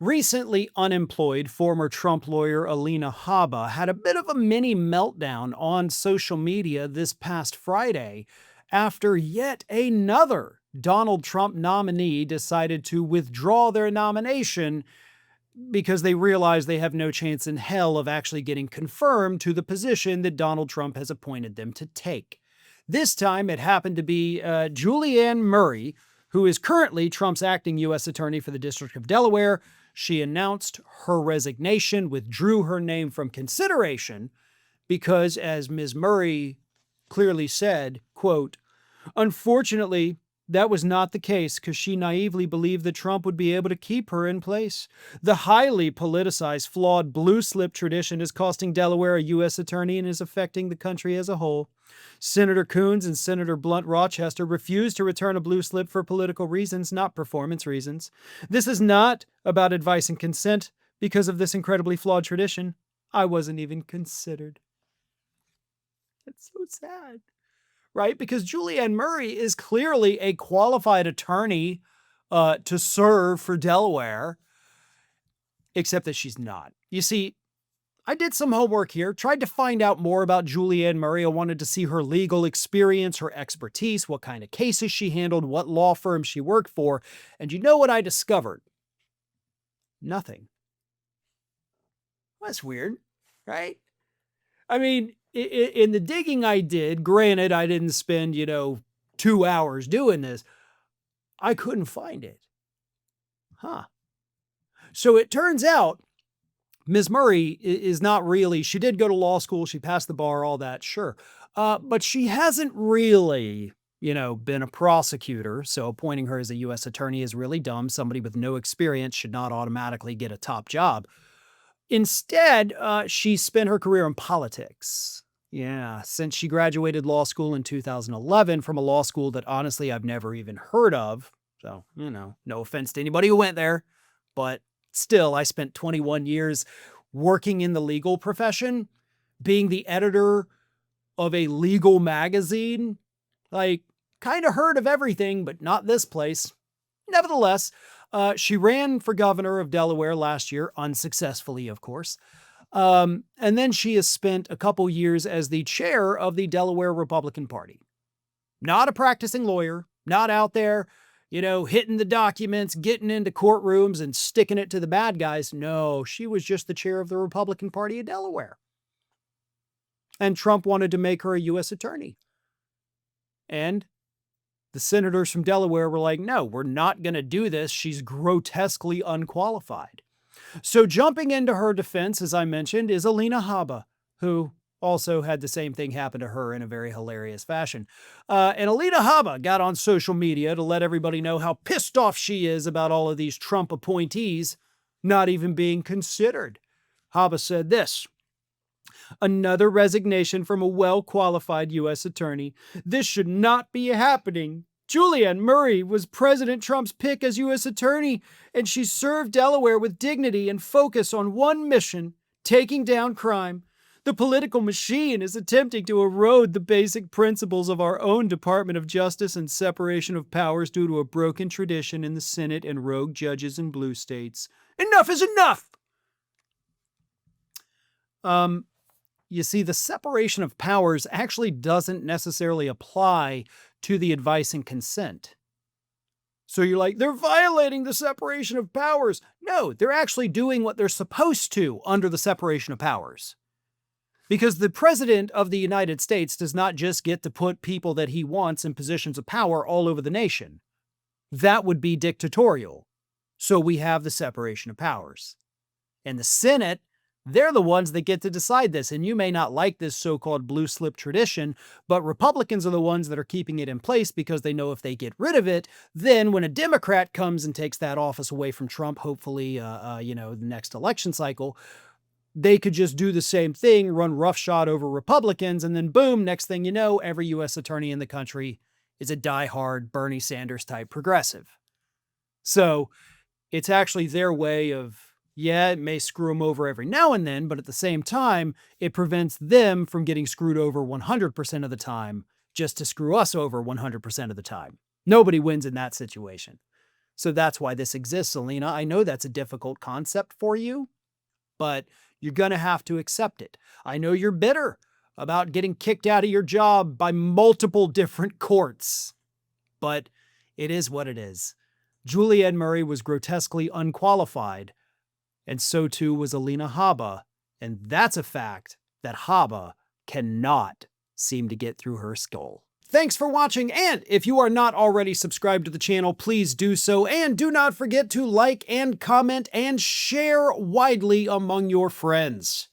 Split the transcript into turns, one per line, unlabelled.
Recently unemployed former Trump lawyer Alina Habba had a bit of a mini meltdown on social media this past Friday after yet another Donald Trump nominee decided to withdraw their nomination because they realize they have no chance in hell of actually getting confirmed to the position that Donald Trump has appointed them to take. This time it happened to be Julianne Murray, who is currently Trump's acting U.S. Attorney for the District of Delaware. She announced her resignation, withdrew her name from consideration because, as Ms. Murray clearly said, quote, "Unfortunately, that was not the case because she naively believed that Trump would be able to keep her in place. The highly politicized, flawed blue slip tradition is costing Delaware a U.S. attorney and is affecting the country as a whole. Senator Coons and Senator Blunt Rochester refused to return a blue slip for political reasons, not performance reasons. This is not about advice and consent because of this incredibly flawed tradition. I wasn't even considered." It's so sad. Right? Because Julianne Murray is clearly a qualified attorney to serve for Delaware, except that she's not. You see, I did some homework here, tried to find out more about Julianne Murray. I wanted to see her legal experience, her expertise, what kind of cases she handled, what law firm she worked for. And you know what I discovered? Nothing. That's weird, right? I mean, in the digging I did, granted, I didn't spend, 2 hours doing this. I couldn't find it. So it turns out Ms. Murray is not really, she did go to law school, she passed the bar, all that, sure. But she hasn't really, been a prosecutor. So appointing her as a U.S. attorney is really dumb. Somebody with no experience should not automatically get a top job. Instead, she spent her career in politics. Yeah, since she graduated law school in 2011 from a law school that honestly I've never even heard of. So, no offense to anybody who went there, but still, I spent 21 years working in the legal profession, being the editor of a legal magazine. Like, kind of heard of everything, but not this place. Nevertheless, she ran for governor of Delaware last year, unsuccessfully, of course. And then she has spent a couple years as the chair of the Delaware Republican Party. Not a practicing lawyer, not out there, hitting the documents, getting into courtrooms and sticking it to the bad guys. No, she was just the chair of the Republican Party of Delaware. And Trump wanted to make her a U.S. attorney. And the senators from Delaware were like, no, we're not going to do this. She's grotesquely unqualified. So jumping into her defense, as I mentioned, is Alina Habba, who also had the same thing happen to her in a very hilarious fashion. And Alina Habba got on social media to let everybody know how pissed off she is about all of these Trump appointees not even being considered. Habba said this: "Another resignation from a well-qualified U.S. attorney. This should not be happening. Julianne Murray was President Trump's pick as U.S. attorney, and she served Delaware with dignity and focus on one mission, taking down crime. The political machine is attempting to erode the basic principles of our own Department of Justice and separation of powers due to a broken tradition in the Senate and rogue judges in blue states. Enough is enough!" You see, the separation of powers actually doesn't necessarily apply to the advice and consent. So you're like, they're violating the separation of powers. No, they're actually doing what they're supposed to under the separation of powers. Because the president of the United States does not just get to put people that he wants in positions of power all over the nation. That would be dictatorial. So we have the separation of powers. And the Senate, they're the ones that get to decide this. And you may not like this so-called blue slip tradition, but Republicans are the ones that are keeping it in place because they know if they get rid of it, then when a Democrat comes and takes that office away from Trump, hopefully, the next election cycle, they could just do the same thing, run roughshod over Republicans, and then boom, next thing you know, every U.S. attorney in the country is a diehard Bernie Sanders type progressive. So it's actually their way of, yeah, it may screw them over every now and then, but at the same time, it prevents them from getting screwed over 100% of the time, just to screw us over 100% of the time. Nobody wins in that situation. So that's why this exists, Alina. I know that's a difficult concept for you, but you're going to have to accept it. I know you're bitter about getting kicked out of your job by multiple different courts, but it is what it is. Julianne Murray was grotesquely unqualified, and so too was Alina Habba, and that's a fact that Habba cannot seem to get through her skull. Thanks for watching, and if you are not already subscribed to the channel, please do so, and do not forget to like and comment and share widely among your friends.